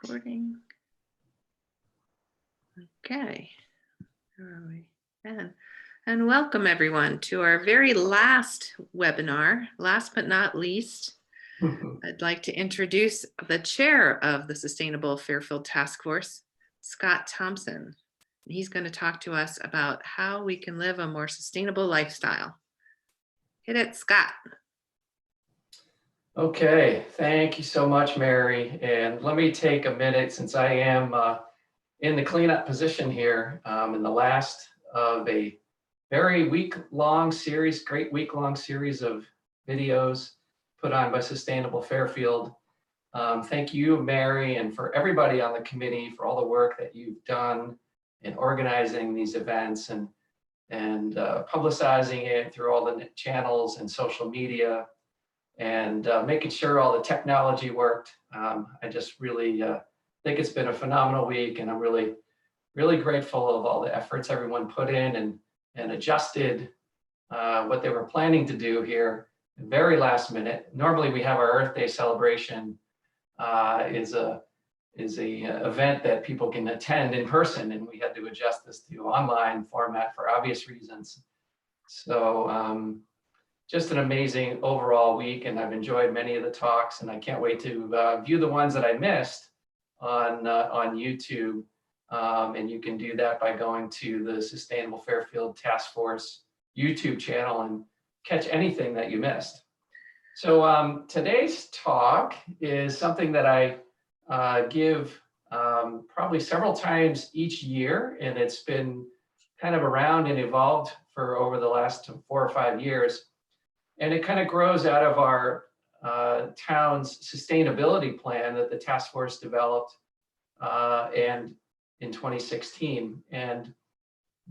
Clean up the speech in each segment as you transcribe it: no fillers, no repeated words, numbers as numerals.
Recording. Okay, where are we? And welcome everyone to our very last webinar. Last but not least, I'd like to introduce the chair of the Sustainable Fairfield Task Force, Scott Thompson. He's going to talk to us about how we can live a more sustainable lifestyle. Hit it, Scott. Okay, thank you so much, Mary. And let me take a minute, since I am in the cleanup position here, in the last of a very week-long series, great week-long series of videos put on by Sustainable Fairfield. Thank you, Mary, and for everybody on the committee for all the work that you've done in organizing these events and publicizing it through all the channels and social media, and making sure all the technology worked. I just really think it's been a phenomenal week, and I'm really grateful of all the efforts everyone put in and adjusted what they were planning to do here very last minute. Normally we have our Earth Day celebration is a event that people can attend in person, and we had to adjust this to online format for obvious reasons. So just an amazing overall week, and I've enjoyed many of the talks, and I can't wait to view the ones that I missed on YouTube. And you can do that by going to the Sustainable Fairfield Task Force YouTube channel and catch anything that you missed. So today's talk is something that I give probably several times each year, and it's been kind of around and evolved for over the last 4 or 5 years. And it kind of grows out of our town's sustainability plan that the task force developed and in 2016. And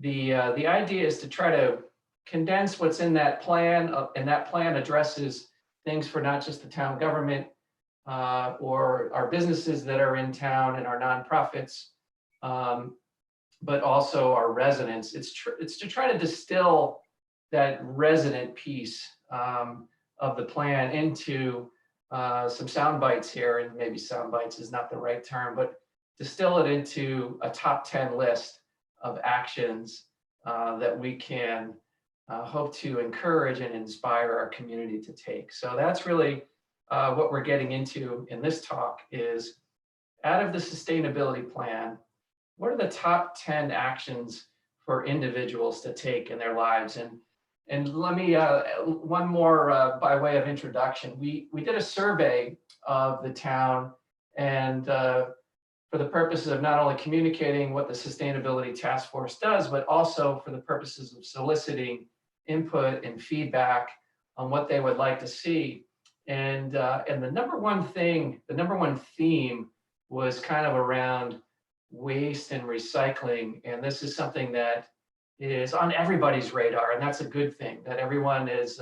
the idea is to try to condense what's in that plan, and that plan addresses things for not just the town government or our businesses that are in town and our nonprofits, but also our residents. It's to try to distill that resident piece of the plan into some sound bites here, and maybe sound bites is not the right term, but distill it into a top 10 list of actions that we can hope to encourage and inspire our community to take. So that's really what we're getting into in this talk is, out of the sustainability plan, what are the top 10 actions for individuals to take in their lives? And let me, one more by way of introduction. We did a survey of the town, and for the purposes of not only communicating what the Sustainability Task Force does, but also for the purposes of soliciting input and feedback on what they would like to see. And the number one theme was kind of around waste and recycling. And this is something that is on everybody's radar, and that's a good thing, that everyone is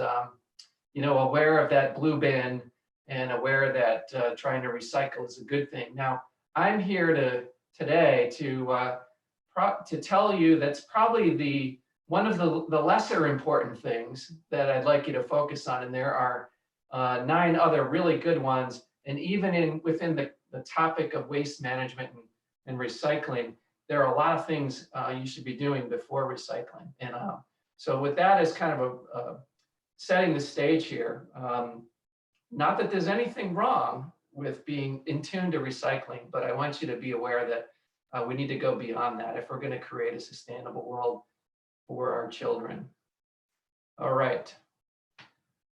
aware of that blue bin and aware that trying to recycle is a good thing. Now, I'm here today to tell you that's probably one of the lesser important things that I'd like you to focus on, and there are 9 other really good ones. And even within the topic of waste management and recycling, there are a lot of things you should be doing before recycling. And so with that as kind of setting the stage here, not that there's anything wrong with being in tune to recycling, but I want you to be aware that we need to go beyond that if we're going to create a sustainable world for our children. All right.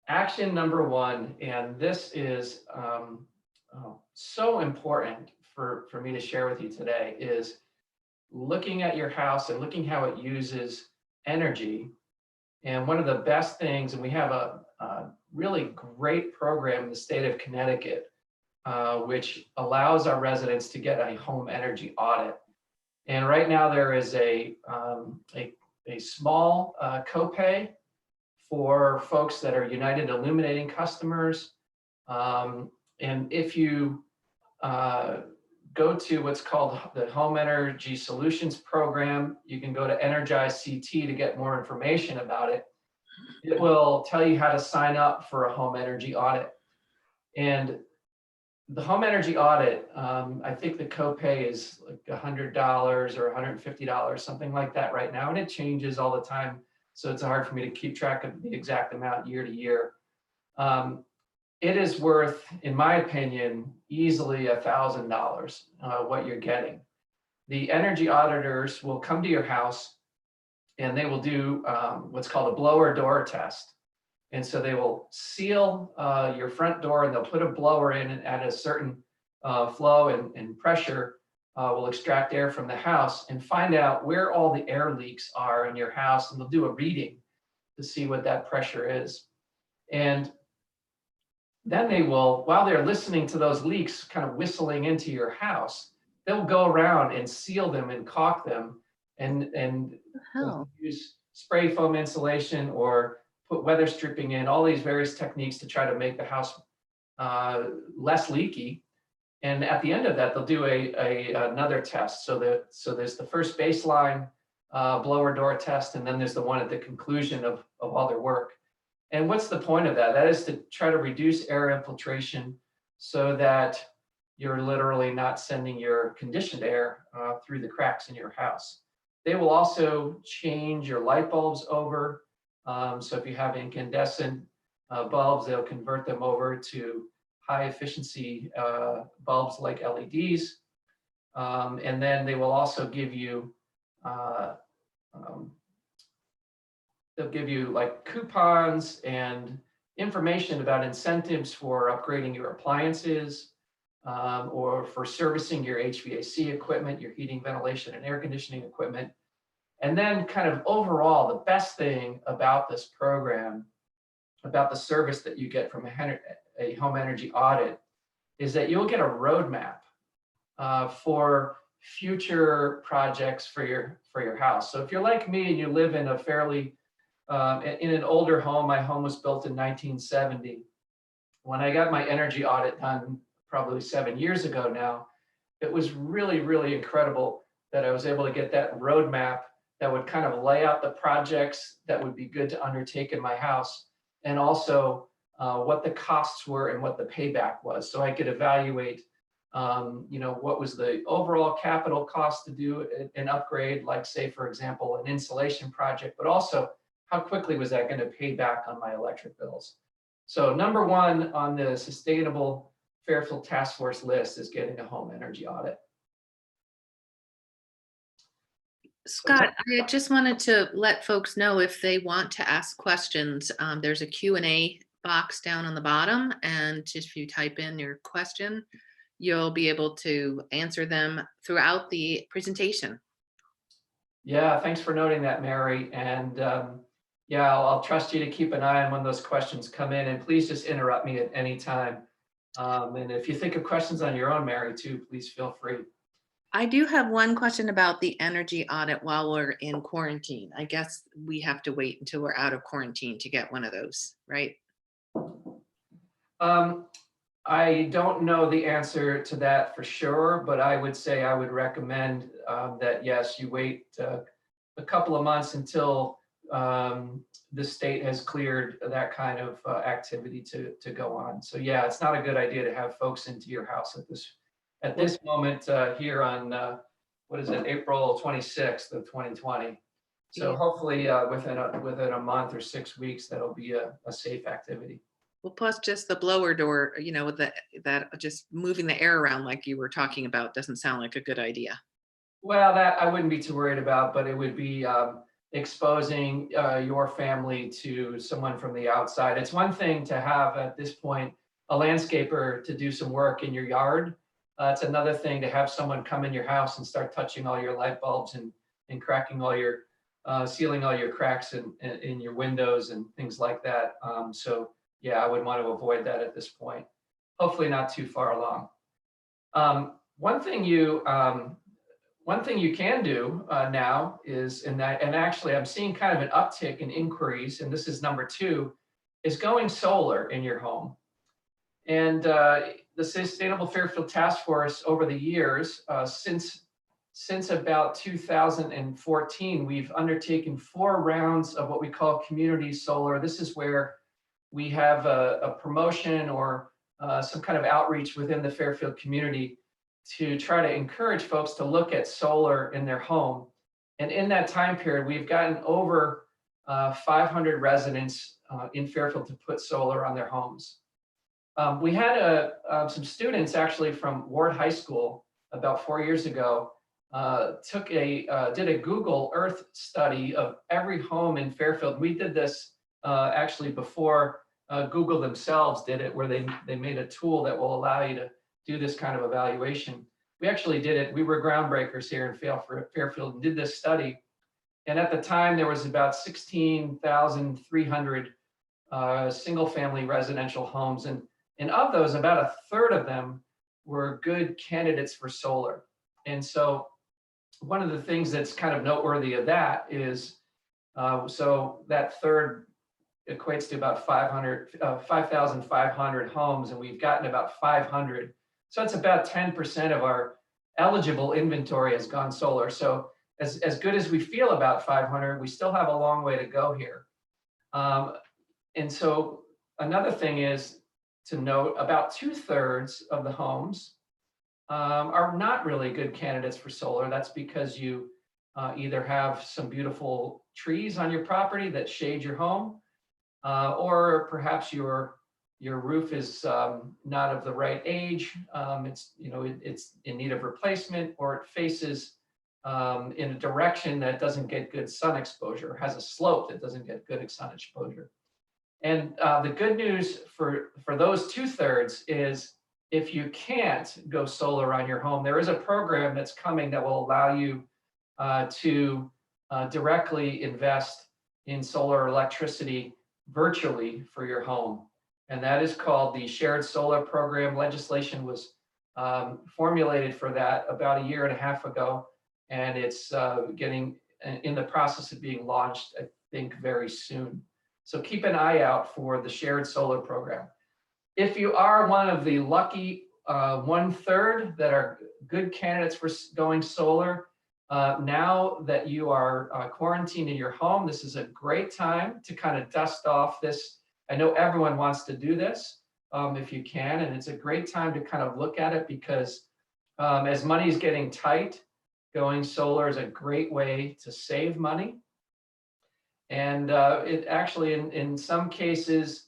Action number 1, and this is so important for me to share with you today, is looking at your house and looking how it uses energy. And one of the best things, and we have a really great program in the state of Connecticut, which allows our residents to get a home energy audit. And right now there is a small copay for folks that are United Illuminating customers. And if you go to what's called the Home Energy Solutions Program, you can go to Energize CT to get more information about it. It will tell you how to sign up for a home energy audit. And the home energy audit, I think the copay is like $100 or $150, something like that right now. And it changes all the time. So it's hard for me to keep track of the exact amount year to year. It is worth, in my opinion, easily $1,000 what you're getting. The energy auditors will come to your house and they will do what's called a blower door test. And so they will seal your front door and they'll put a blower in and at a certain flow and pressure will extract air from the house and find out where all the air leaks are in your house. And they'll do a reading to see what that pressure is. And then they will, while they're listening to those leaks kind of whistling into your house, they'll go around and seal them and caulk them and use spray foam insulation or put weather stripping in, all these various techniques to try to make the house less leaky. And at the end of that, they'll do another test. So there's the first baseline blower door test, and then there's the one at the conclusion of all their work. And what's the point of that? That is to try to reduce air infiltration so that you're literally not sending your conditioned air through the cracks in your house. They will also change your light bulbs over. So if you have incandescent bulbs, they'll convert them over to high efficiency bulbs like LEDs. And then they will also give you they'll give you like coupons and information about incentives for upgrading your appliances or for servicing your HVAC equipment, your heating, ventilation, and air conditioning equipment. And then kind of overall, the best thing about this program, about the service that you get from a home energy audit, is that you'll get a roadmap for future projects for your house. So if you're like me and you live in a fairly in an older home, my home was built in 1970. When I got my energy audit done probably 7 years ago now, it was really, really incredible that I was able to get that roadmap that would kind of lay out the projects that would be good to undertake in my house, and also what the costs were and what the payback was. So I could evaluate, what was the overall capital cost to do an upgrade, like say, for example, an insulation project, but also how quickly was that going to pay back on my electric bills? So number one on the Sustainable Fairfield Task Force list is getting a home energy audit. Scott, I just wanted to let folks know if they want to ask questions, there's a Q&A box down on the bottom, and just if you type in your question, you'll be able to answer them throughout the presentation. Yeah, thanks for noting that, Mary. And yeah, I'll trust you to keep an eye on when those questions come in, and please just interrupt me at any time. And if you think of questions on your own, Mary, too, please feel free. I do have one question about the energy audit while we're in quarantine. I guess we have to wait until we're out of quarantine to get one of those, right? I don't know the answer to that for sure, but I would say I would recommend that, yes, you wait a couple of months until the state has cleared that kind of activity to go on. So yeah, it's not a good idea to have folks into your house at this moment here on, what is it, April 26th of 2020. So hopefully within a month or 6 weeks, that'll be a safe activity. Well, plus just the blower door, with that just moving the air around like you were talking about doesn't sound like a good idea. Well, that I wouldn't be too worried about, but it would be exposing your family to someone from the outside. It's one thing to have at this point a landscaper to do some work in your yard. It's another thing to have someone come in your house and start touching all your light bulbs and cracking all your, sealing all your cracks in your windows and things like that. So yeah, I would want to avoid that at this point. Hopefully not too far along. One thing you can do now is, and actually I'm seeing kind of an uptick in inquiries, and this is number 2, is going solar in your home. And the Sustainable Fairfield Task Force over the years, since since about 2014, we've undertaken 4 rounds of what we call community solar. This is where we have a promotion or some kind of outreach within the Fairfield community to try to encourage folks to look at solar in their home. And in that time period, we've gotten over 500 residents in Fairfield to put solar on their homes. We had some students actually from Ward High School about 4 years ago did a Google Earth study of every home in Fairfield. We did this actually before Google themselves did it, where they made a tool that will allow you to do this kind of evaluation. We actually did it. We were groundbreakers here in Fairfield and did this study. And at the time, there was about 16,300 single family residential homes. And of those, about a third of them were good candidates for solar. And so one of the things that's kind of noteworthy of that is, so that third equates to about 5,500 homes, and we've gotten about 500. So it's about 10% of our eligible inventory has gone solar. So as good as we feel about 500, we still have a long way to go here. And so another thing is to note, about 2/3 of the homes are not really good candidates for solar. That's because you either have some beautiful trees on your property that shade your home, or perhaps your roof is not of the right age. It's in need of replacement, or it faces in a direction that doesn't get good sun exposure, has a slope that doesn't get good sun exposure. And the good news for those 2/3 is, if you can't go solar on your home, there is a program that's coming that will allow you to directly invest in solar electricity virtually for your home. And that is called the Shared Solar Program. Legislation was formulated for that about a year and a half ago, and it's getting in the process of being launched, I think, very soon. So keep an eye out for the Shared Solar Program. If you are one of the lucky 1/3 that are good candidates for going solar, now that you are quarantined in your home, this is a great time to kind of dust off this. I know everyone wants to do this if you can, and it's a great time to kind of look at it, because as money is getting tight, going solar is a great way to save money. And it actually, in some cases,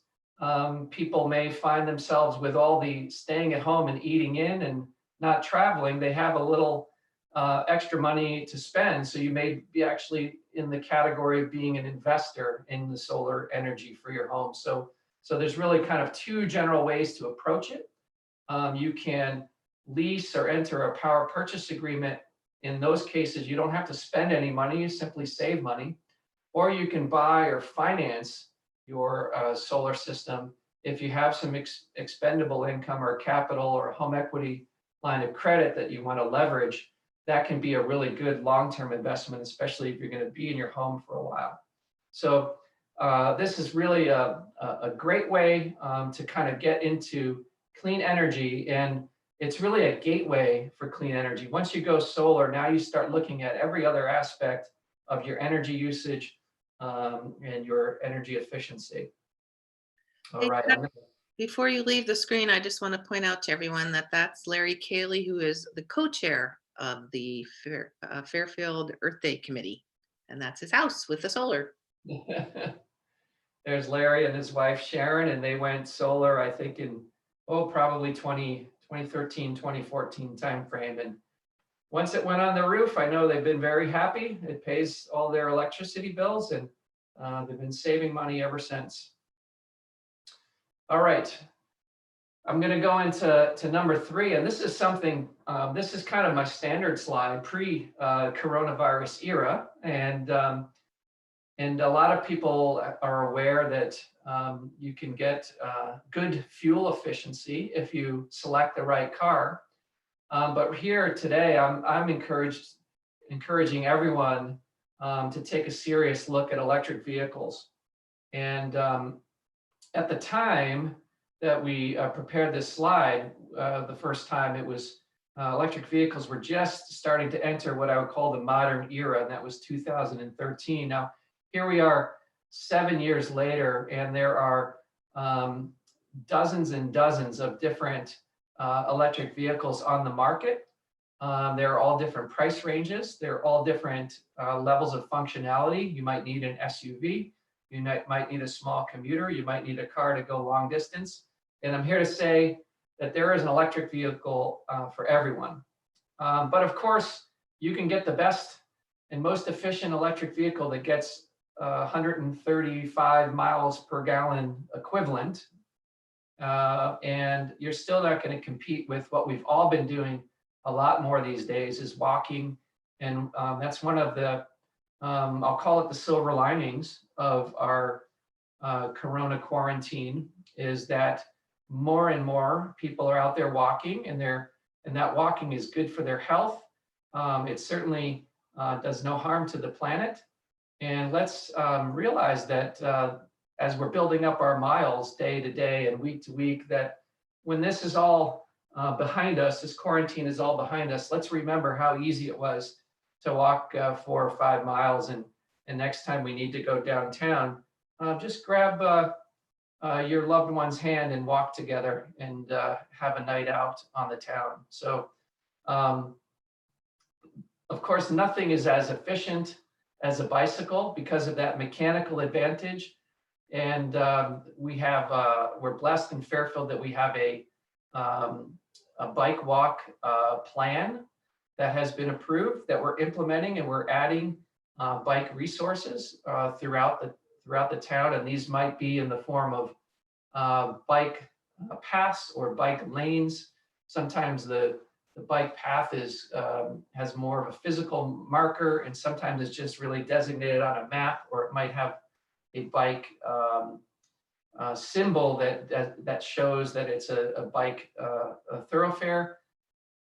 people may find themselves with all the staying at home and eating in and not traveling. They have a little extra money to spend. So you may be actually in the category of being an investor in the solar energy for your home. So there's really kind of 2 general ways to approach it. You can lease or enter a power purchase agreement. In those cases, you don't have to spend any money, you simply save money. Or you can buy or finance your solar system. If you have some expendable income or capital or a home equity line of credit that you want to leverage, that can be a really good long-term investment, especially if you're going to be in your home for a while. So this is really a great way to kind of get into clean energy, and it's really a gateway for clean energy. Once you go solar, now you start looking at every other aspect of your energy usage and your energy efficiency. All Hey, right. before you leave the screen, I just want to point out to everyone that that's Larry Cayley, who is the co-chair of the Fairfield Earth Day Committee, and that's his house with the solar. There's Larry and his wife Sharon, and they went solar, I think, in probably 2013, 2014 timeframe. And once it went on the roof, I know they've been very happy. It pays all their electricity bills, and they've been saving money ever since. All right, I'm going to go into number 3, and this is something. This is kind of my standard slide pre-coronavirus era, and a lot of people are aware that you can get good fuel efficiency if you select the right car. But here today, I'm encouraging everyone to take a serious look at electric vehicles. And at the time that we prepared this slide, the first time, it was electric vehicles were just starting to enter what I would call the modern era, and that was 2013. Now, here we are 7 years later, and there are dozens and dozens of different electric vehicles on the market. They're all different price ranges. They're all different levels of functionality. You might need an SUV. You might need a small commuter. You might need a car to go long distance. And I'm here to say that there is an electric vehicle for everyone. But of course, you can get the best and most efficient electric vehicle that gets 135 miles per gallon equivalent. And you're still not going to compete with what we've all been doing a lot more these days, is walking. And that's one of the, I'll call it the silver linings of our Corona quarantine, is that more and more people are out there walking, and that walking is good for their health. It certainly does no harm to the planet. And let's realize that as we're building up our miles day to day and week to week, that when this is all behind us, this quarantine is all behind us, let's remember how easy it was to walk 4 or 5 miles. And next time we need to go downtown, just grab your loved one's hand and walk together and have a night out on the town. So, of course, nothing is as efficient as a bicycle because of that mechanical advantage. And we're blessed in Fairfield that we have a bike walk plan that has been approved, that we're implementing, and we're adding bike resources throughout the town. And these might be in the form of bike paths or bike lanes. Sometimes the bike path has more of a physical marker, and sometimes it's just really designated on a map, or it might have a bike symbol that shows that it's a bike a thoroughfare.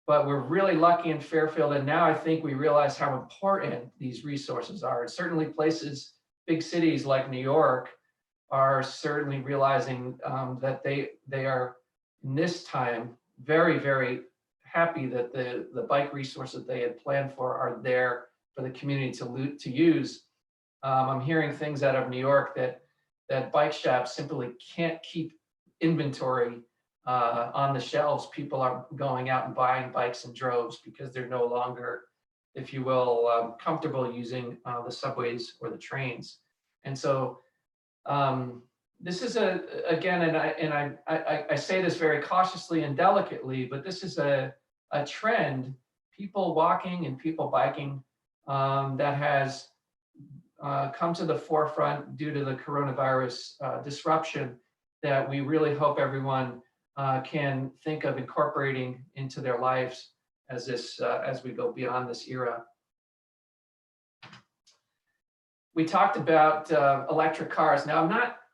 But we're really lucky in Fairfield, and now I think we realize how important these resources are. And certainly places, big cities like New York, are certainly realizing that they are in this time very, very happy that the bike resources they had planned for are there for the community to use. I'm hearing things out of New York that bike shops simply can't keep inventory on the shelves. People are going out and buying bikes in droves because they're no longer, if you will, comfortable using the subways or the trains. And so this is again, and I say this very cautiously and delicately, but this is a trend, people walking and people biking, that has come to the forefront due to the coronavirus disruption, that we really hope everyone can think of incorporating into their lives as we go beyond this era. We talked about electric cars. Now,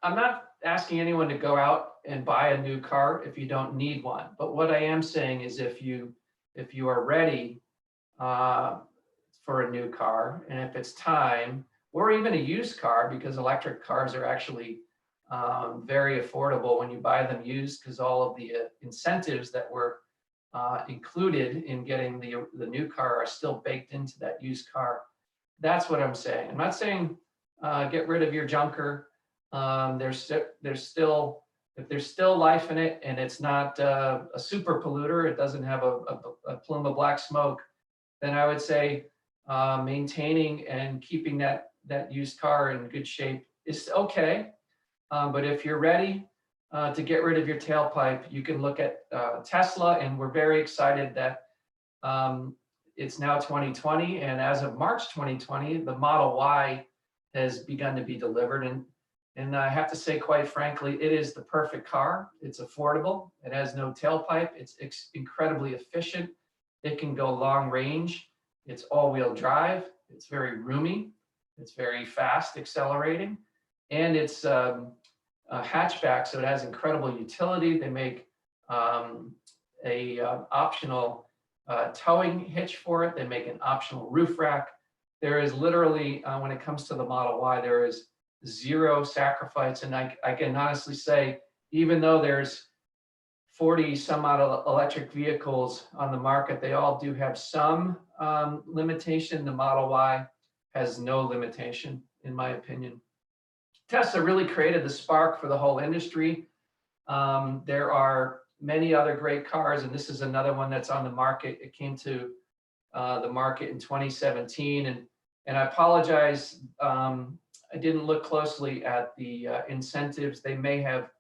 I'm not asking anyone to go out and buy a new car if you don't need one. But what I am saying is, if you are ready for a new car, and if it's time, or even a used car, because electric cars are actually very affordable when you buy them used, because all of the incentives that were included in getting the new car are still baked into that used car. That's what I'm saying. I'm not saying get rid of your junker. There's still, if there's still life in it and it's not a super polluter, it doesn't have a plume of black smoke, then I would say maintaining and keeping that used car in good shape is okay. But if you're ready to get rid of your tailpipe, you can look at Tesla, and we're very excited that it's now 2020, and as of March 2020, the Model Y has begun to be delivered. And I have to say, quite frankly, it is the perfect car. It's affordable. It has no tailpipe. It's incredibly efficient. It can go long range. It's all-wheel drive. It's very roomy. It's very fast accelerating. And it's a hatchback, so it has incredible utility. They make a optional towing hitch for it. They make an optional roof rack. There is literally, when it comes to the Model Y, there is zero sacrifice. And I can honestly say, even though there's 40 some odd of electric vehicles on the market. They all do have some limitation. The Model Y has no limitation, in my opinion. Tesla really created the spark for the whole industry. There are many other great cars, and this is another one that's on the market. It came to the market in 2017, and I apologize, I didn't look closely at the incentives. They may have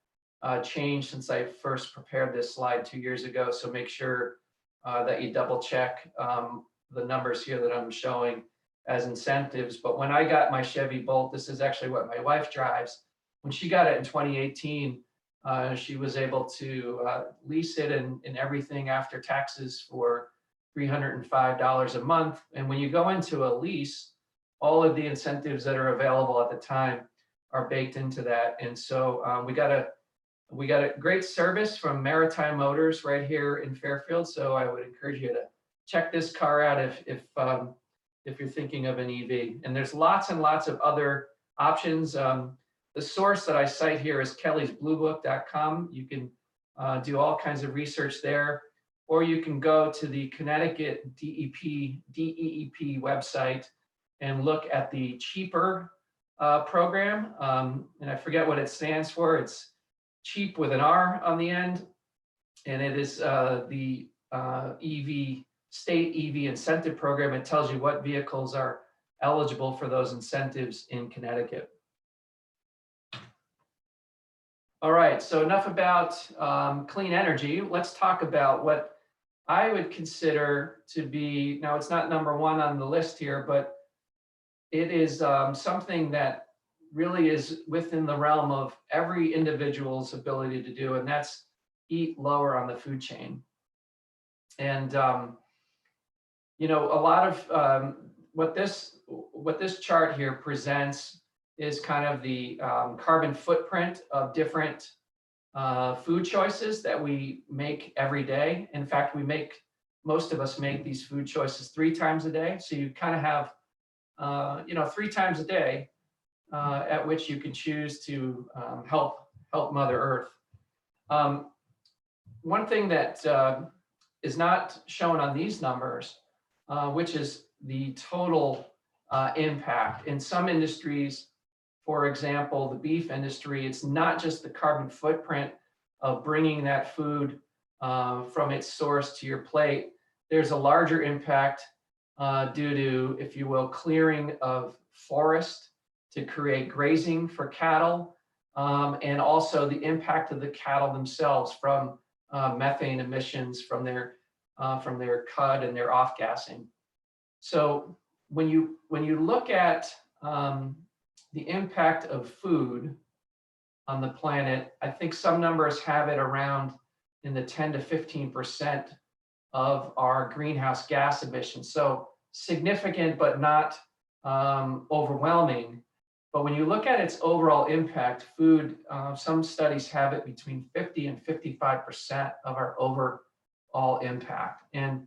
changed since I first prepared this slide 2 years ago, so make sure that you double check the numbers here that I'm showing as incentives. But when I got my Chevy Bolt, this is actually what my wife drives. When she got it in 2018, she was able to lease it and everything after taxes for $305 a month. And when you go into a lease, all of the incentives that are available at the time are baked into that. And so we got a great service from Maritime Motors right here in Fairfield. So I would encourage you to check this car out if you're thinking of an EV. And there's lots and lots of other options. The source that I cite here is kellysbluebook.com. You can do all kinds of research there, or you can go to the Connecticut DEEP website and look at the cheaper program. And I forget what it stands for. It's cheap with an R on the end. And it is the state EV incentive program. It tells you what vehicles are eligible for those incentives in Connecticut. All right, so enough about clean energy. Let's talk about what I would consider to be, now it's not number one on the list here, but it is something that really is within the realm of every individual's ability to do, and that's eat lower on the food chain. And you know, a lot of what this chart here presents is kind of the carbon footprint of different food choices that we make every day. In fact, most of us make these food choices 3 times a day. So you kind of have, you know, 3 times a day at which you can choose to help Mother Earth. One thing that is not shown on these numbers, which is the total impact. In some industries, for example, the beef industry, it's not just the carbon footprint of bringing that food from its source to your plate. There's a larger impact due to, if you will, clearing of forest to create grazing for cattle, and also the impact of the cattle themselves from methane emissions from their cud and their off-gassing. So when you look at the impact of food on the planet, I think some numbers have it around in the 10 to 15% of our greenhouse gas emissions. So significant, but not overwhelming. But when you look at its overall impact, food, some studies have it between 50 and 55% of our overall impact. And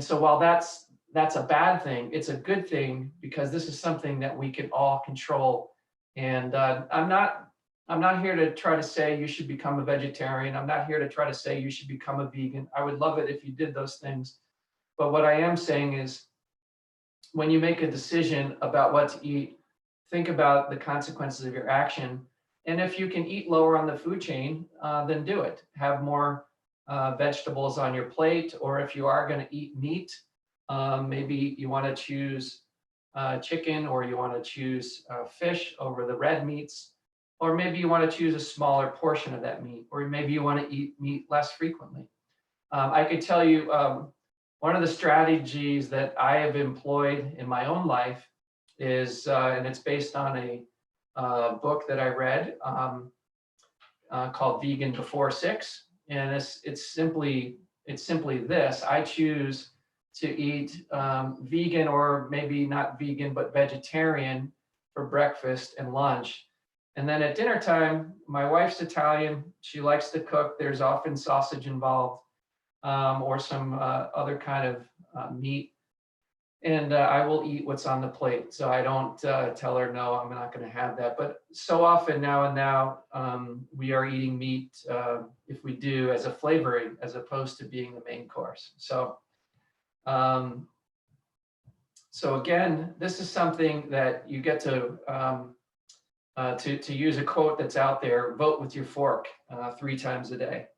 so while that's a bad thing, it's a good thing because this is something that we can all control. And I'm not here to try to say you should become a vegetarian. I'm not here to try to say you should become a vegan. I would love it if you did those things. But what I am saying is when you make a decision about what to eat, think about the consequences of your action. And if you can eat lower on the food chain, then do it. Have more vegetables on your plate, or if you are going to eat meat, maybe you want to choose chicken, or you want to choose fish over the red meats, or maybe you want to choose a smaller portion of that meat, or maybe you want to eat meat less frequently. I could tell you one of the strategies that I have employed in my own life is, and it's based on a book that I read called Vegan Before 6. And it's simply this: I choose to eat vegan, or maybe not vegan, but vegetarian for breakfast and lunch. And then at dinner time, my wife's Italian. She likes to cook. There's often sausage involved, or some other kind of meat. and I will eat what's on the plate. So I don't tell her, no, I'm not going to have that. But so often now, we are eating meat, if we do, as a flavoring, as opposed to being the main course. So, so again, this is something that you get to use a quote that's out there: vote with your fork 3 times a day.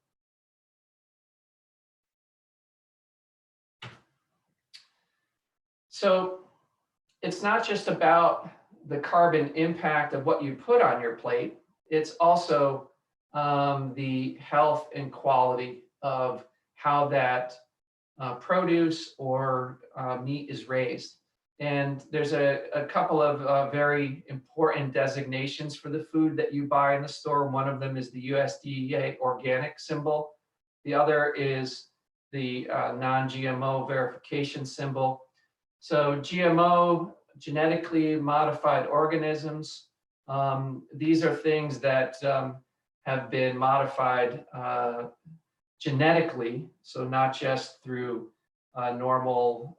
So it's not just about the carbon impact of what you put on your plate. It's also the health and quality of how that produce or meat is raised. And there's a couple of very important designations for the food that you buy in the store. One of them is the USDA organic symbol. The other is the non-GMO verification symbol. So GMO, genetically modified organisms, these are things that have been modified genetically, so not just through normal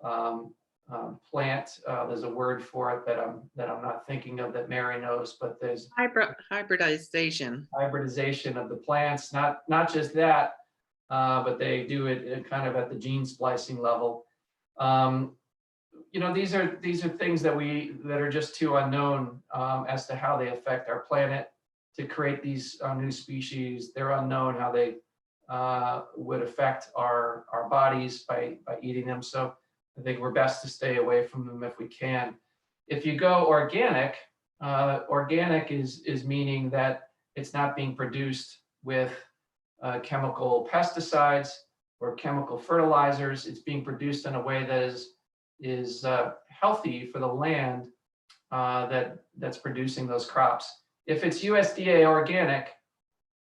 plant. There's a word for it that I'm not thinking of that Mary knows, but there's hybridization of the plants. Not just that, but they do it kind of at the gene splicing level. You know, these are things that are just too unknown as to how they affect our planet to create these new species. They're unknown how they would affect our bodies by eating them. So I think we're best to stay away from them if we can. If you go organic, organic is meaning that it's not being produced with chemical pesticides or chemical fertilizers. It's being produced in a way that is healthy for the land that's producing those crops. If it's USDA organic,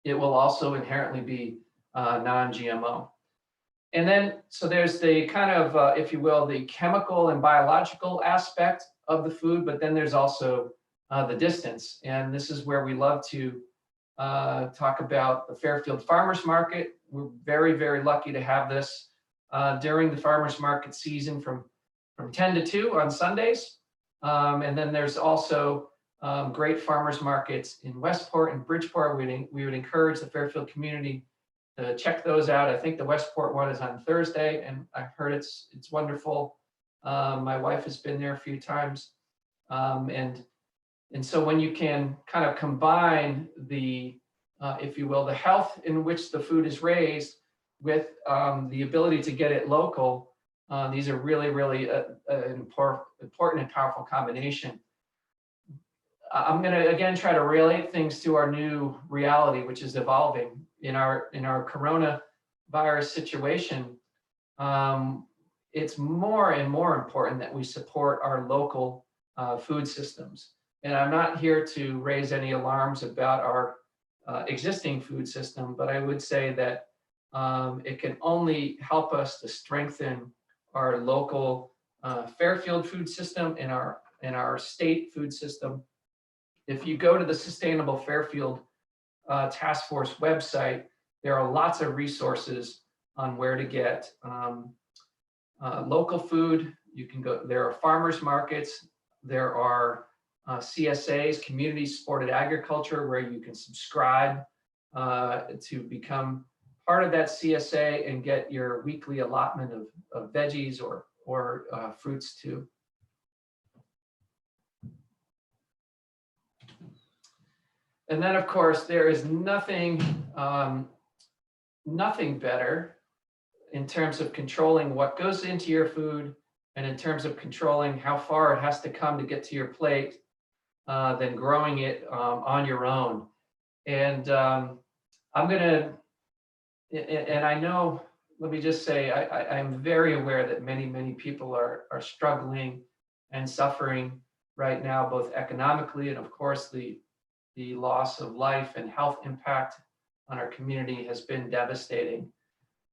it will also inherently be non-GMO. And then, so there's the kind of, if you will, the chemical and biological aspect of the food, but then there's also the distance. And this is where we love to talk about the Fairfield Farmers Market. We're very, very lucky to have this during the farmers market season from 10 to 2 on Sundays. And then there's also great farmers markets in Westport and Bridgeport. We would encourage the Fairfield community to check those out. I think the Westport one is on Thursday, and I've heard it's wonderful. My wife has been there a few times. And so when you can kind of combine the, if you will, the health in which the food is raised with the ability to get it local, these are really, really an important and powerful combination. I'm going to again try to relate things to our new reality, which is evolving in our coronavirus situation. It's more and more important that we support our local food systems. And I'm not here to raise any alarms about our existing food system, but I would say that it can only help us to strengthen our local Fairfield food system and our state food system. If you go to the Sustainable Fairfield Task Force website, there are lots of resources on where to get local food. You can go, there are farmers markets, there are CSAs, community supported agriculture, where you can subscribe to become part of that CSA and get your weekly allotment of veggies or fruits too. And then, of course, there is nothing better in terms of controlling what goes into your food and in terms of controlling how far it has to come to get to your plate than growing it on your own. And I'm gonna, and I know, let me just say, I'm very aware that many people are struggling and suffering right now, both economically and of course the loss of life and health impact on our community has been devastating.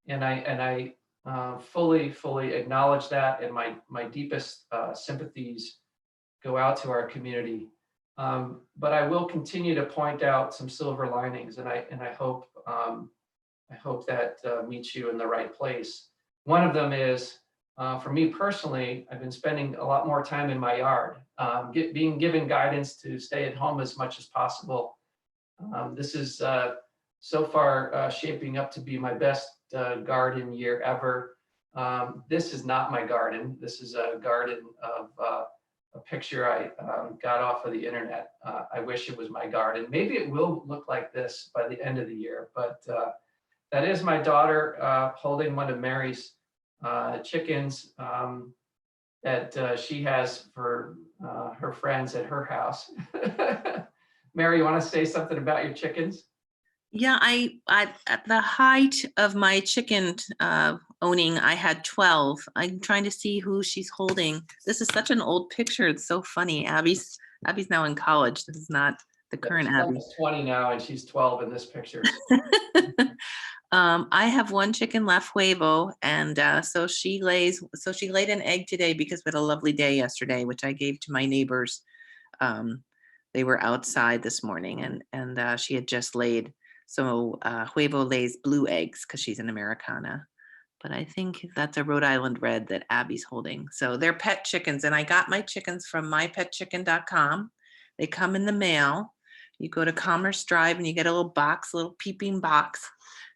And I fully acknowledge that, and my deepest sympathies go out to our community. But I will continue to point out some silver linings, and I hope that meets you in the right place. One of them is For me personally, I've been spending a lot more time in my yard, being given guidance to stay at home as much as possible. This is so far shaping up to be my best garden year ever. This is not my garden. This is a garden of a picture I got off of the internet. I wish it was my garden. Maybe it will look like this by the end of the year, but that is my daughter holding one of Mary's chickens that she has for her friends at her house. Mary, you want to say something about your chickens? Yeah, I at the height of my chicken owning, I had 12. I'm trying to see who she's holding. This is such an old picture. It's so funny. Abby's now in college. This is not the Yeah, current she's Abby. almost 20 now, and she's 12 in this picture. I have one chicken left, huevo, and so she laid an egg today because we had a lovely day yesterday, which I gave to my neighbors. They were outside this morning, and she had just laid. So huevo lays blue eggs because she's an Americana, but I think that's a Rhode Island red that Abby's holding. So they're pet chickens, and I got my chickens from mypetchicken.com. They come in the mail. You go to Commerce Drive and you get a little box, a little peeping box.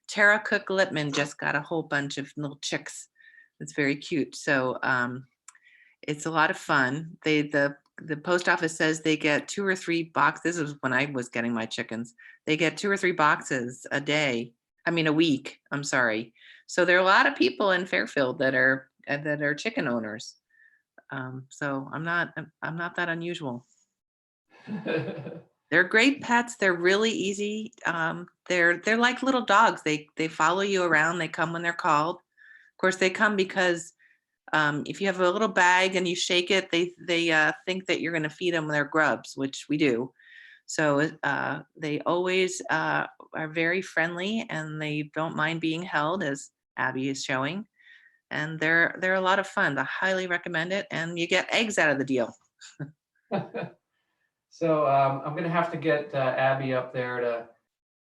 Tara Cook Lippman just got a whole bunch of little chicks. It's very cute. So it's a lot of fun. The post office says they get 2 or 3 boxes. This was when I was getting my chickens. They get 2 or 3 boxes a day. I mean, a week. I'm sorry. So there are a lot of people in Fairfield that are chicken owners. So I'm not that unusual. They're great pets. They're really easy. They're like little dogs. They follow you around. They come when they're called. Of course, they come because if you have a little bag and you shake it, they think that you're going to feed them their grubs, which we do. So they always are very friendly, and they don't mind being held, as Abby is showing. And they're a lot of fun. I highly recommend it, and you get eggs out of the deal. So I'm going to have to get Abby up there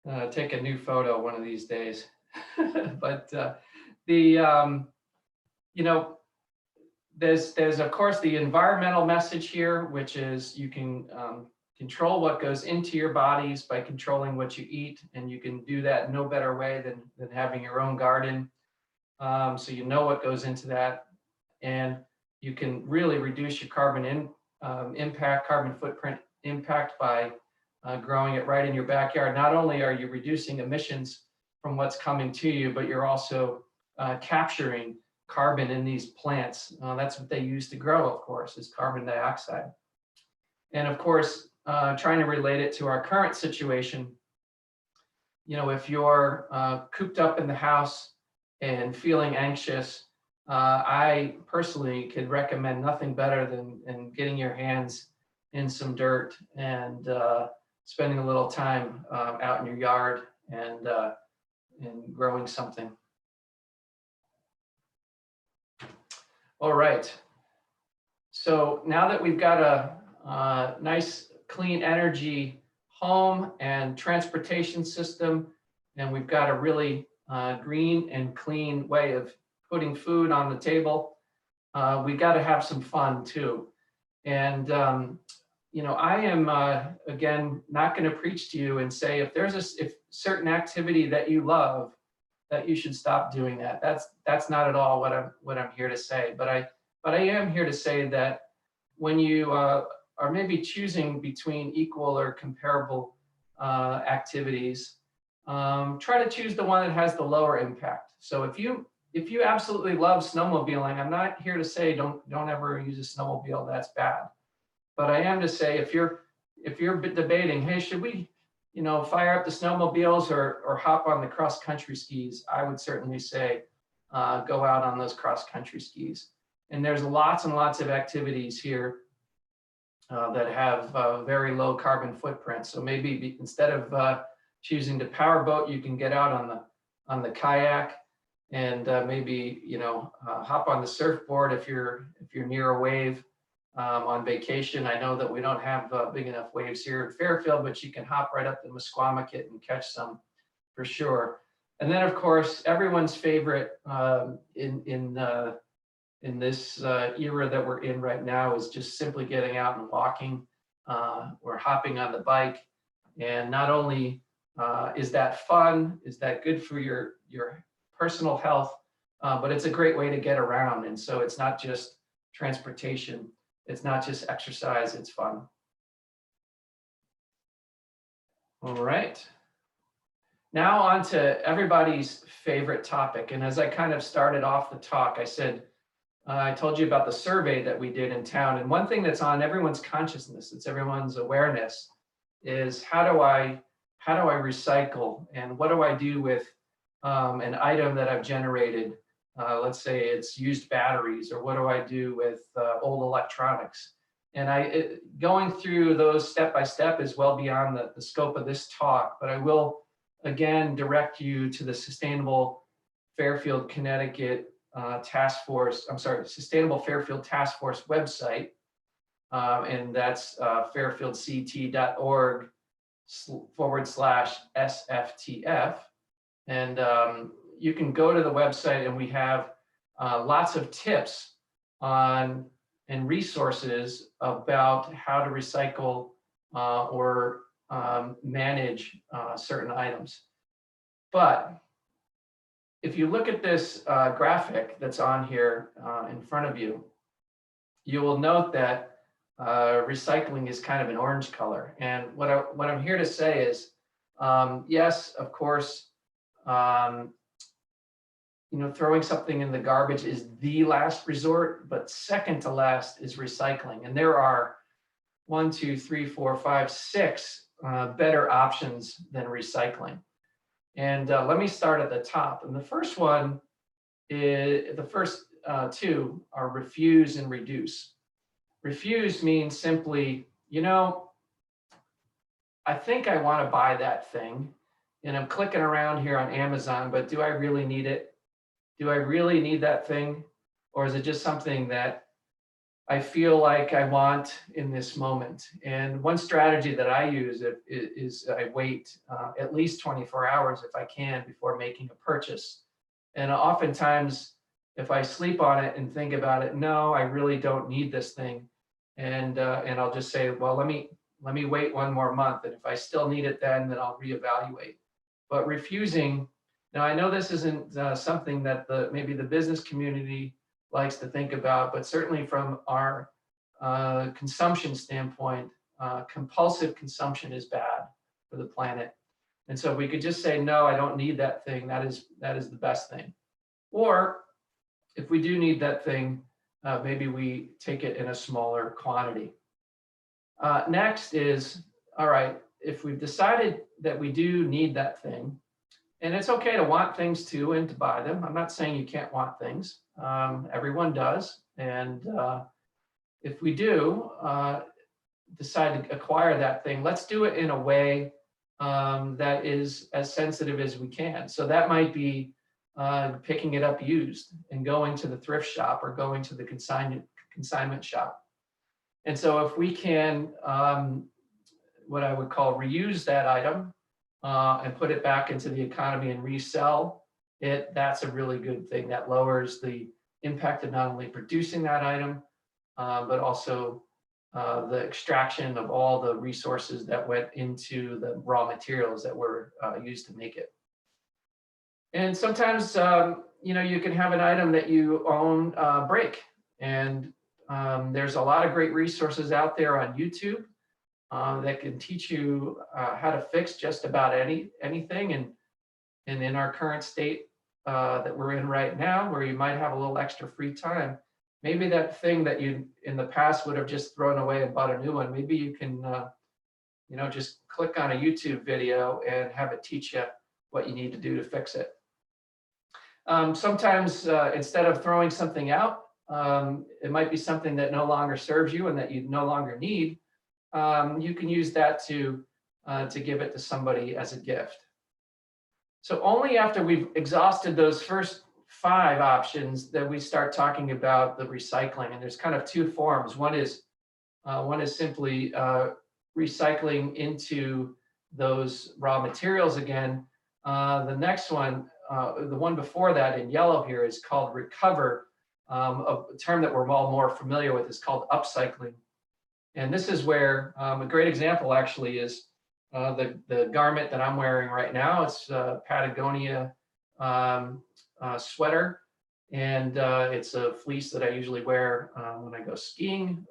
to take a new photo one of these days. But you know, there's of course the environmental message here, which is you can control what goes into your bodies by controlling what you eat, and you can do that in no better way than having your own garden. So you know what goes into that, and you can really reduce your carbon footprint impact by growing it right in your backyard. Not only are you reducing emissions from what's coming to you, but you're also capturing carbon in these plants. That's what they use to grow, of course, is carbon dioxide. And of course, trying to relate it to our current situation, you know, if you're cooped up in the house and feeling anxious, I personally could recommend nothing better than getting your hands in some dirt and spending a little time out in your yard and growing something. All right. So now that we've got a nice clean energy home and transportation system, and we've got a really green and clean way of putting food on the table, we got to have some fun too. And you know, I am again not going to preach to you and say if there's if certain activity that you love, that you should stop doing that. That's not at all what I'm here to say. But I am here to say that when you are maybe choosing between equal or comparable activities, try to choose the one that has the lower impact. So if you absolutely love snowmobiling, I'm not here to say don't ever use a snowmobile. That's bad. But I am to say if you're debating, hey, should we, you know, fire up the snowmobiles or hop on the cross country skis, I would certainly say go out on those cross country skis. And there's lots and lots of activities here that have very low carbon footprint. So maybe instead of choosing to powerboat, you can get out on the kayak and maybe, you know, hop on the surfboard if you're near a wave. On vacation, I know that we don't have big enough waves here in Fairfield, but you can hop right up the Musquamaket and catch some for sure. And then, of course, everyone's favorite in in this era that we're in right now is just simply getting out and walking or hopping on the bike. And not only is that fun, is that good for your personal health, but it's a great way to get around. And so it's not just transportation, it's not just exercise, it's fun. All right. Now on to everybody's favorite topic. And as I kind of started off the talk, I said, I told you about the survey that we did in town. And one thing that's on everyone's consciousness, it's everyone's awareness, is how do I recycle, and what do I do with an item that I've generated? Let's say it's used batteries, or what do I do with old electronics? And going through those step by step is well beyond the scope of this talk, but I will again direct you to the Sustainable Fairfield Connecticut Task Force, I'm sorry, Sustainable Fairfield Task Force website, and that's fairfieldct.org/SFTF. And you can go to the website, and we have lots of tips on and resources about how to recycle or manage certain items. But if you look at this graphic that's on here in front of you, you will note that recycling is kind of an orange color. And what I'm here to say is, yes, of course, throwing something in the garbage is the last resort, but second to last is recycling. And there are 1, 2, 3, 4, 5, 6 better options than recycling. And let me start at the top. And the first one is, the first two are refuse and reduce. Refuse means simply, I think I want to buy that thing, and I'm clicking around here on Amazon, but do I really need it? Do I really need that thing? Or is it just something that I feel like I want in this moment? And one strategy that I use is I wait at least 24 hours if I can before making a purchase. And oftentimes, if I sleep on it and think about it, no, I really don't need this thing. And I'll just say, well, let me wait one more month. And if I still need it then I'll reevaluate. But refusing, now I know this isn't something that maybe the business community likes to think about, but certainly from our consumption standpoint, compulsive consumption is bad for the planet. And so if we could just say, no, I don't need that thing, that is the best thing. Or if we do need that thing, maybe we take it in a smaller quantity. Next is, all right, if we've decided that we do need that thing, and it's okay to want things too and to buy them. I'm not saying you can't want things. Everyone does. And if we do decide to acquire that thing, let's do it in a way that is as sensitive as we can. So that might be picking it up used and going to the thrift shop or going to the consignment shop. And so if we can, what I would call reuse that item and put it back into the economy and resell it, that's a really good thing. That lowers the impact of not only producing that item, but also the extraction of all the resources that went into the raw materials that were used to make it. And sometimes, you can have an item that you own break. And there's a lot of great resources out there on YouTube that can teach you how to fix just about anything. And in our current state that we're in right now, where you might have a little extra free time, maybe that thing that you in the past would have just thrown away and bought a new one, maybe you can just click on a YouTube video and have it teach you what you need to do to fix it. Sometimes instead of throwing something out, it might be something that no longer serves you and that you no longer need. You can use that to give it to somebody as a gift. So only after we've exhausted those first 5 options that we start talking about the recycling. And there's kind of 2 forms. One is simply recycling into those raw materials again. The next one, the one before that in yellow here, is called recover. A term that we're all more familiar with is called upcycling. And this is where a great example actually is the garment that I'm wearing right now. It's a Patagonia sweater, and it's a fleece that I usually wear when I go skiing.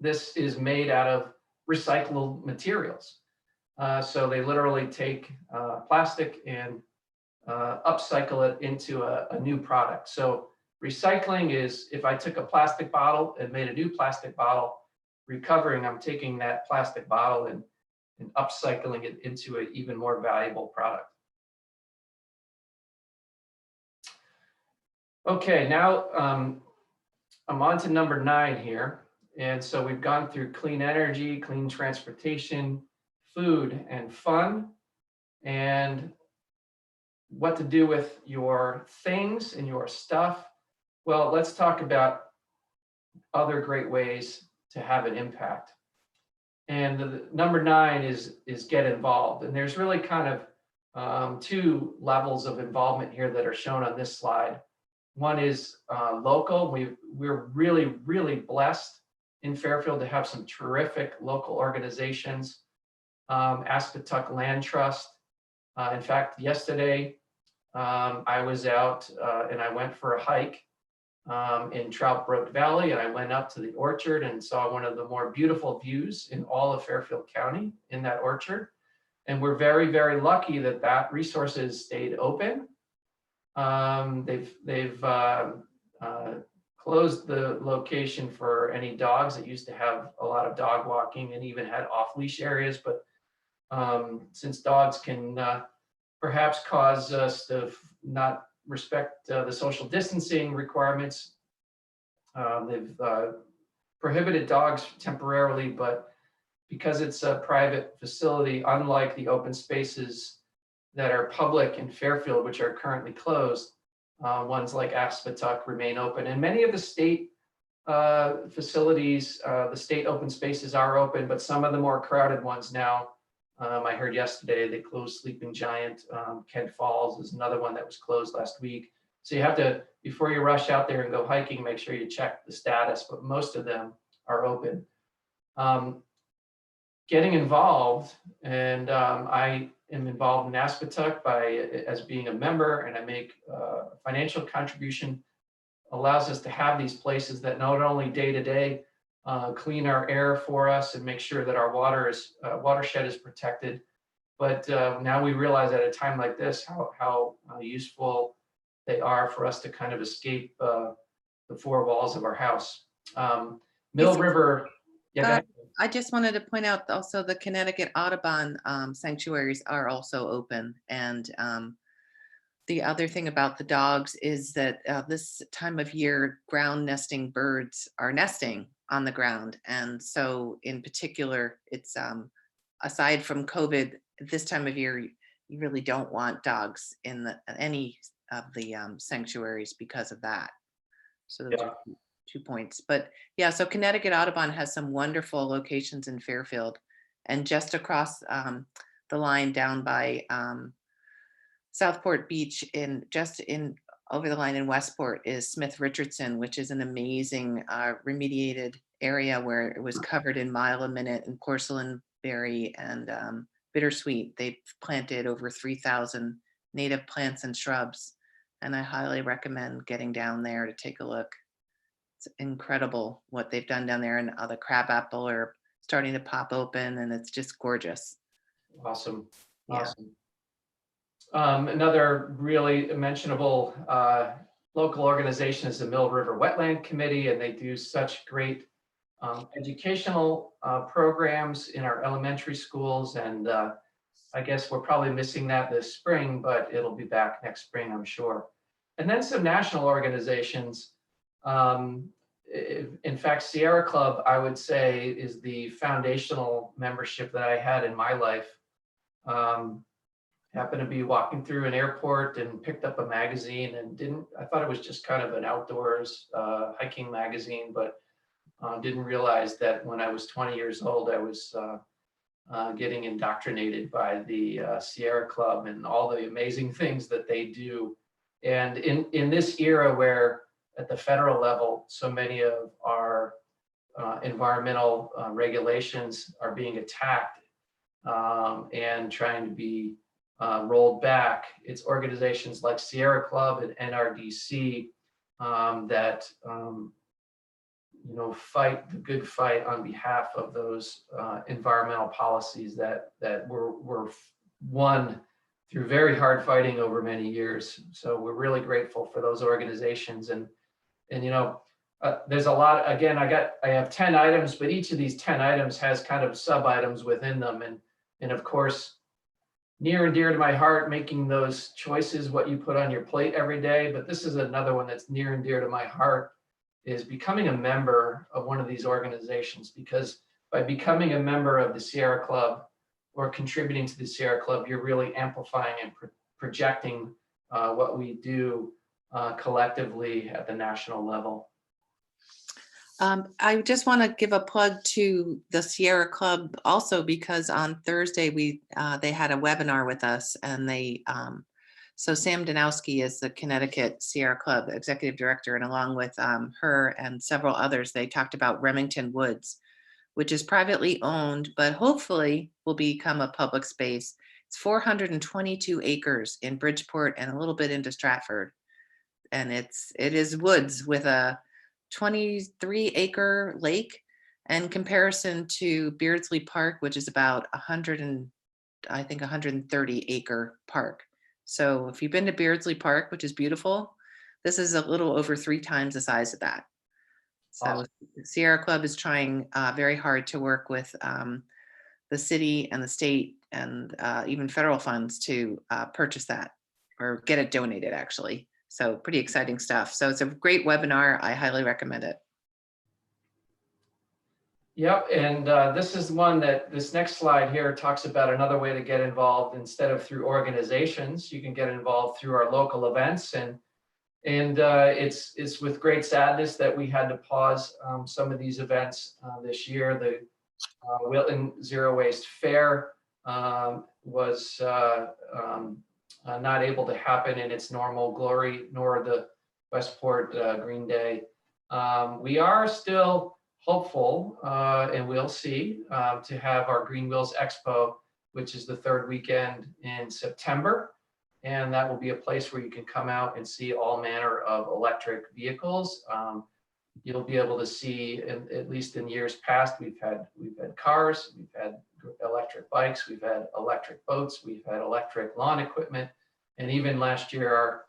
This is made out of recyclable materials. So they literally take plastic and upcycle it into a new product. So recycling is if I took a plastic bottle and made a new plastic bottle, recovering, I'm taking that plastic bottle and upcycling it into an even more valuable product. Okay, now I'm on to number 9 here. And so we've gone through clean energy, clean transportation, food, and fun, and what to do with your things and your stuff. Well, let's talk about other great ways to have an impact. And the number 9 is get involved. And there's really kind of 2 levels of involvement here that are shown on this slide. One is local. We're really, really blessed in Fairfield to have some terrific local organizations. Aspetuck Land Trust. In fact, yesterday I was out and I went for a hike in Trout Brook Valley, and I went up to the orchard and saw one of the more beautiful views in all of Fairfield County in that orchard. And we're very, very lucky that that resources stayed open. They've closed the location for any dogs that used to have a lot of dog walking and even had off-leash areas. But since dogs can perhaps cause us to not respect the social distancing requirements, they've prohibited dogs temporarily, but because it's a private facility, unlike the open spaces that are public in Fairfield, which are currently closed, ones like Aspetuck remain open. And many of the state facilities, the state open spaces are open, but some of the more crowded ones now, I heard yesterday they closed Sleeping Giant. Kent Falls is another one that was closed last week. So you have to, before you rush out there and go hiking, make sure you check the status, but most of them are open. Getting involved, and I am involved in Aspetuck as being a member, and I make a financial contribution, allows us to have these places that not only day to day clean our air for us and make sure that our watershed is protected, but now we realize at a time like this how useful they are for us to kind of escape the 4 walls of our house. Mill River. Yeah, I just wanted to point out also the Connecticut Audubon sanctuaries are also open. And the other thing about the dogs is that this time of year, ground nesting birds are nesting on the ground. And so in particular, it's aside from COVID, this time of year, you really don't want dogs in any of the sanctuaries because of that. So those are 2 points. But yeah, so Connecticut Audubon has some wonderful locations in Fairfield, and just across the line down by Southport Beach, over the line in Westport is Smith Richardson, which is an amazing remediated area where it was covered in mile a minute and porcelain berry and bittersweet. They've planted over 3,000 native plants and shrubs, and I highly recommend getting down there to take a look. It's incredible what they've done down there, and the crabapple are starting to pop open, and it's just gorgeous. Awesome. Yeah. Awesome. Another really mentionable local organization is the Mill River Wetland Committee, and they do such great educational programs in our elementary schools. And I guess we're probably missing that this spring, but it'll be back next spring, I'm sure. And then some national organizations. In fact, Sierra Club, I would say, is the foundational membership that I had in my life. Happened to be walking through an airport and picked up a magazine and I thought it was just kind of an outdoors hiking magazine, but didn't realize that when I was 20 years old, I was getting indoctrinated by the Sierra Club and all the amazing things that they do. And in this era where at the federal level, so many of our environmental regulations are being attacked and trying to be rolled back. It's organizations like Sierra Club and NRDC that fight the good fight on behalf of those environmental policies that were won through very hard fighting over many years. So we're really grateful for those organizations. And there's a lot. Again, I have 10 items, but each of these 10 items has kind of sub items within them. And of course, near and dear to my heart, making those choices, what you put on your plate every day. But this is another one that's near and dear to my heart, is becoming a member of one of these organizations, because by becoming a member of the Sierra Club or contributing to the Sierra Club, you're really amplifying and projecting what we do collectively at the national level. I just want to give a plug to the Sierra Club also, because on Thursday they had a webinar with us, and so Sam Danowski is the Connecticut Sierra Club Executive Director, and along with her and several others, they talked about Remington Woods, which is privately owned, but hopefully will become a public space. It's 422 acres in Bridgeport and a little bit into Stratford. And it is woods with a 23-acre lake, in comparison to Beardsley Park, which is about 130-acre park. So if you've been to Beardsley Park, which is beautiful, this is a little over 3 times the size of that. So Awesome. Sierra Club is trying very hard to work with the city and the state and even federal funds to purchase that, or get it donated, actually. So pretty exciting stuff. So it's a great webinar. I highly recommend it. Yep, and this is one that this next slide here talks about another way to get involved. Instead of through organizations, you can get involved through our local events, and it's with great sadness that we had to pause some of these events this year. The Wilton Zero Waste Fair was not able to happen in its normal glory, nor the Westport Green Day. We are still hopeful, and we'll see, to have our Green Wheels Expo, which is the 3rd weekend in September. And that will be a place where you can come out and see all manner of electric vehicles. You'll be able to see, at least in years past, we've had cars, we've had electric bikes, we've had electric boats, we've had electric lawn equipment, and even last year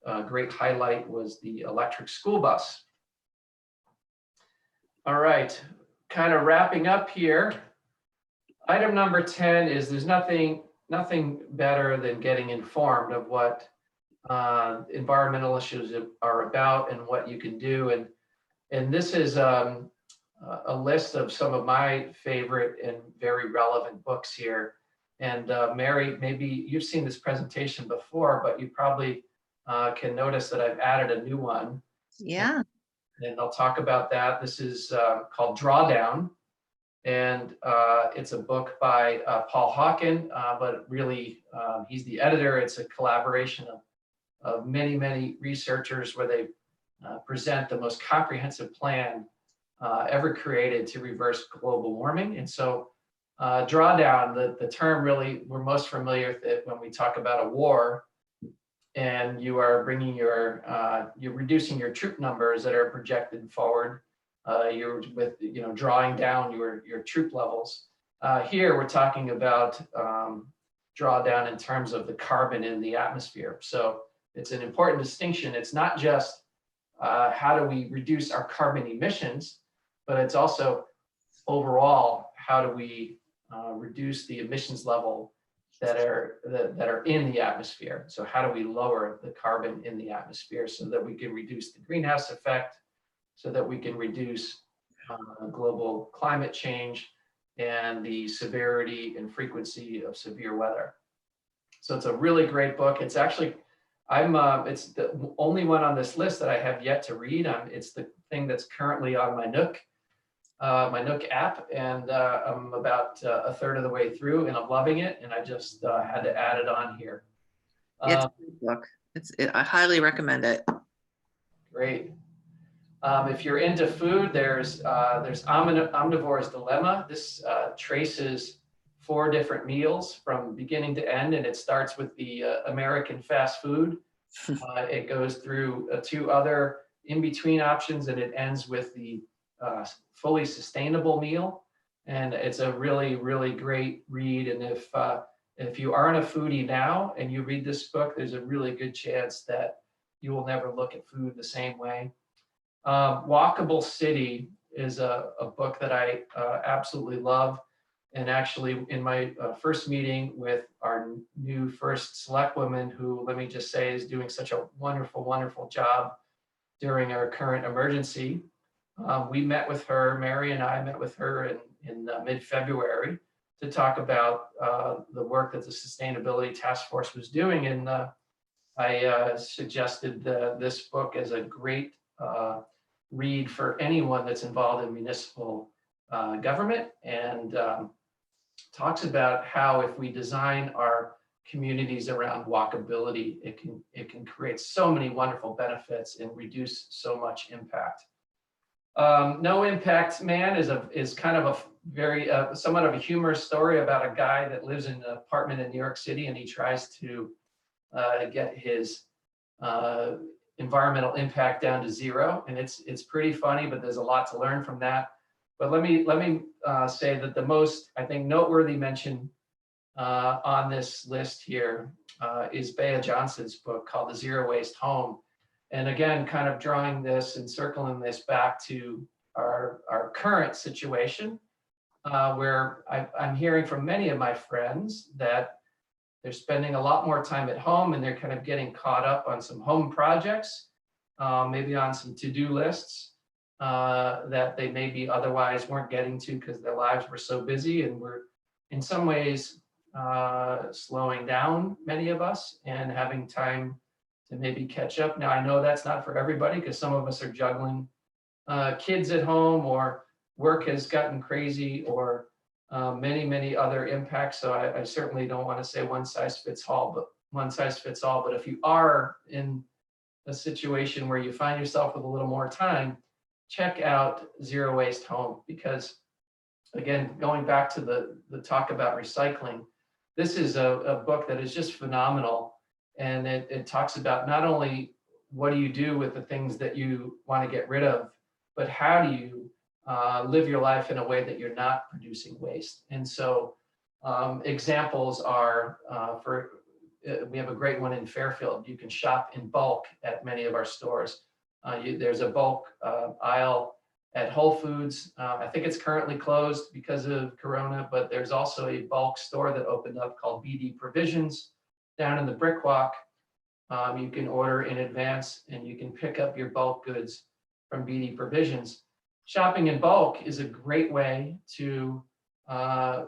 our great highlight was the electric school bus. All right, kind of wrapping up here. Item number 10 is there's nothing better than getting informed of what environmental issues are about and what you can do. And this is a list of some of my favorite and very relevant books here. And Mary, maybe you've seen this presentation before, but you probably can notice that I've added a new one. Yeah. And I'll talk about that. This is called Drawdown. And it's a book by Paul Hawken, but really he's the editor. It's a collaboration of many researchers where they present the most comprehensive plan ever created to reverse global warming. And so drawdown, the term really we're most familiar with it when we talk about a war, and you are bringing you're reducing your troop numbers that are projected forward. You're drawing down your troop levels. Here we're talking about drawdown in terms of the carbon in the atmosphere. So it's an important distinction. It's not just how do we reduce our carbon emissions, but it's also overall how do we reduce the emissions level that are in the atmosphere. So how do we lower the carbon in the atmosphere so that we can reduce the greenhouse effect, so that we can reduce global climate change and the severity and frequency of severe weather. So it's a really great book. It's actually, it's the only one on this list that I have yet to read. It's the thing that's currently on my Nook app, and I'm about a third of the way through, and I'm loving it, and I just had to add it on here. It's a good book. I highly recommend it. Great. If you're into food, there's Omnivore's Dilemma. This traces 4 different meals from beginning to end, and it starts with the American fast food. It goes through 2 other in-between options, and it ends with the fully sustainable meal. And it's a really, really great read. And if you aren't a foodie now and you read this book, there's a really good chance that you will never look at food the same way. Walkable City is a book that I absolutely love. And actually, in my first meeting with our new first select woman, who, let me just say, is doing such a wonderful, wonderful job during our current emergency, we met with her, Mary and I met with her in mid-February to talk about the work that the Sustainability Task Force was doing. And I suggested this book as a great read for anyone that's involved in municipal government, and talks about how if we design our communities around walkability, it can create so many wonderful benefits and reduce so much impact. No Impact Man is kind of a very somewhat of a humorous story about a guy that lives in an apartment in New York City, and he tries to get his environmental impact down to 0, and it's pretty funny, but there's a lot to learn from that. But let me say that the most, I think, noteworthy mention on this list here is Bea Johnson's book called The Zero Waste Home. And again, kind of drawing this and circling this back to our current situation, where I'm hearing from many of my friends that they're spending a lot more time at home, and they're kind of getting caught up on some home projects, maybe on some to-do lists that they maybe otherwise weren't getting to because their lives were so busy, and we're in some ways slowing down, many of us, and having time to maybe catch up. Now, I know that's not for everybody, because some of us are juggling kids at home, or work has gotten crazy, or many other impacts. So I certainly don't want to say one size fits all, but if you are in a situation where you find yourself with a little more time, check out Zero Waste Home, because again, going back to the talk about recycling, this is a book that is just phenomenal. And it talks about not only what do you do with the things that you want to get rid of, but how do you live your life in a way that you're not producing waste. And so examples are, we have a great one in Fairfield. You can shop in bulk at many of our stores. There's a bulk aisle at Whole Foods. I think it's currently closed because of Corona, but there's also a bulk store that opened up called BD Provisions down in the Brick Walk. You can order in advance, and you can pick up your bulk goods from BD Provisions. Shopping in bulk is a great way to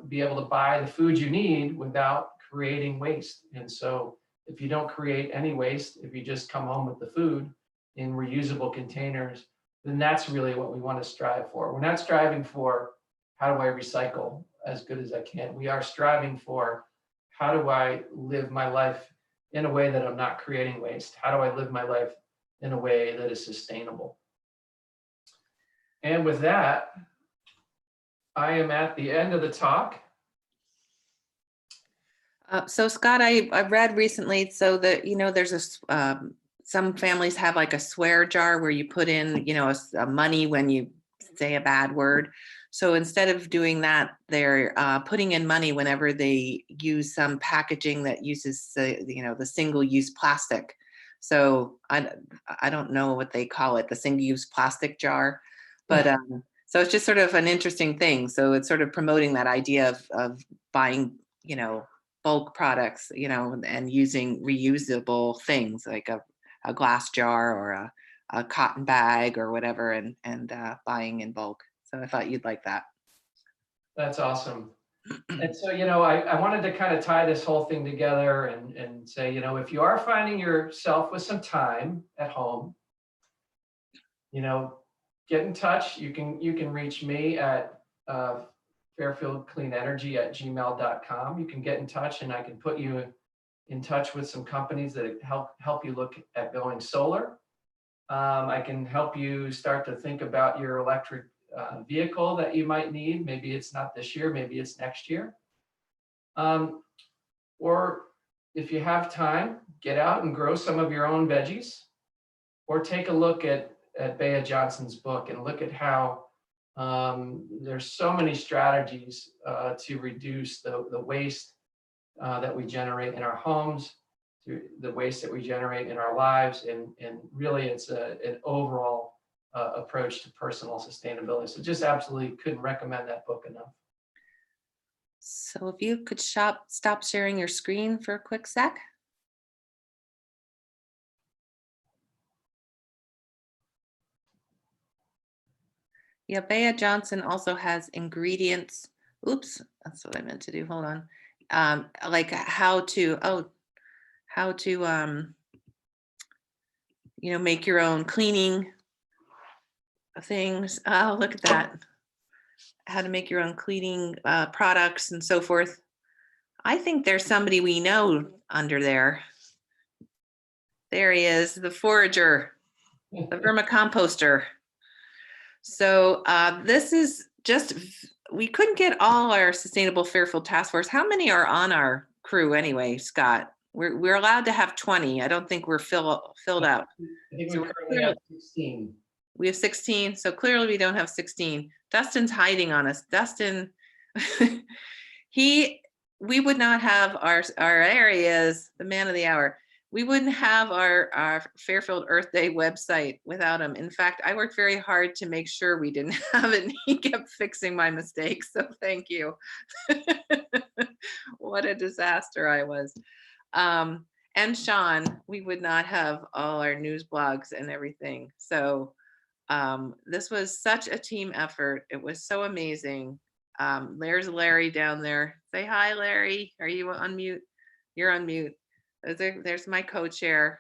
be able to buy the food you need without creating waste. And so if you don't create any waste, if you just come home with the food in reusable containers, then that's really what we want to strive for. We're not striving for how do I recycle as good as I can. We are striving for how do I live my life in a way that I'm not creating waste? How do I live my life in a way that is sustainable? And with that, I am at the end of the talk. So Scott, I read recently, so that, there's some families have like a swear jar where you put in, a money when you say a bad word. So instead of doing that, they're putting in money whenever they use some packaging that uses the single-use plastic. So I don't know what they call it, the single-use plastic jar, but so it's just sort of an interesting thing. So it's sort of promoting that idea of buying, bulk products, and using reusable things like a glass jar or a cotton bag or whatever, and buying in bulk. So I thought you'd like that. That's awesome. And so, I wanted to kind of tie this whole thing together and say, if you are finding yourself with some time at home, get in touch. You can reach me at fairfieldcleanenergy@gmail.com. You can get in touch, and I can put you in touch with some companies that help you look at going solar. I can help you start to think about your electric vehicle that you might need. Maybe it's not this year, maybe it's next year. Or if you have time, get out and grow some of your own veggies, or take a look at Bea Johnson's book and look at how there's so many strategies to reduce the waste that we generate in our homes, through the waste that we generate in our lives, and really it's an overall approach to personal sustainability. So just absolutely couldn't recommend that book enough. So if you could stop sharing your screen for a quick sec. Yeah, Bea Johnson also has ingredients. Oops, that's what I meant to do. Hold on. Like how to make your own cleaning things. Oh, look at that. How to make your own cleaning products and so forth. I think there's somebody we know under there. There he is, the forager, the vermicomposter. So this is just, we couldn't get all our Sustainable Fairfield Task Force. How many are on our crew anyway, Scott? We're allowed to have 20. I don't think we're filled out. I think So we currently have 16. We have 16, so clearly we don't have 16. Dustin's hiding on us. Dustin, we would not have our areas, the man of the hour. We wouldn't have our Fairfield Earth Day website without him. In fact, I worked very hard to make sure we didn't have it, and he kept fixing my mistakes, so thank you. What a disaster I was. And Sean, we would not have all our news blogs and everything. So this was such a team effort. It was so amazing. There's Larry down there. Say hi, Larry. Are you on mute? You're on mute. There's my co-chair.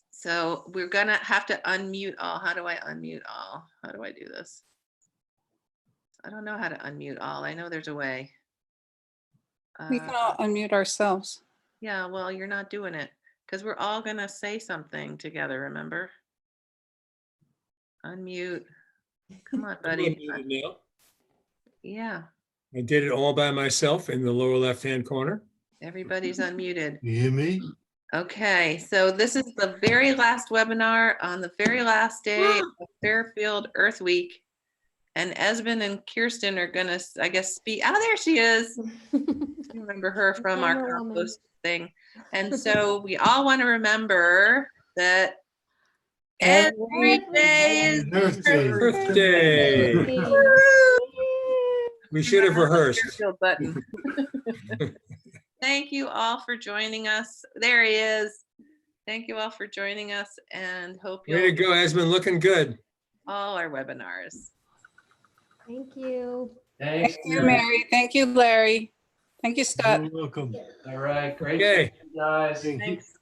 So we're gonna have to unmute all. How do I unmute all? How do I do this? I don't know how to unmute all. I know there's a way. We can all unmute ourselves. Yeah, well, you're not doing it because we're all gonna say something together, remember? Unmute. Come on, buddy. I'm unmuted now. Yeah, I did it all by myself in the lower left-hand corner. everybody's unmuted. You hear me? Okay, so this is the very last webinar on the very last day of Fairfield Earth Week. And Esmond and Kirsten are gonna, I guess, speak. Oh, there she is. You remember her from our Camera woman. compost thing. And so we all want to remember that every day is Earth Day. Earth Day. We should have rehearsed. Fairfield button. Thank you all for joining us. There he is. Thank you all for joining us, and hope Way to you'll go, Esmond, looking good. all our webinars. Thank you. Thanks. Thank you, Mary. Thank you, Larry. Thank you, Scott. You're welcome. All right, great. Okay. Guys. Thank you. Thanks, Scott.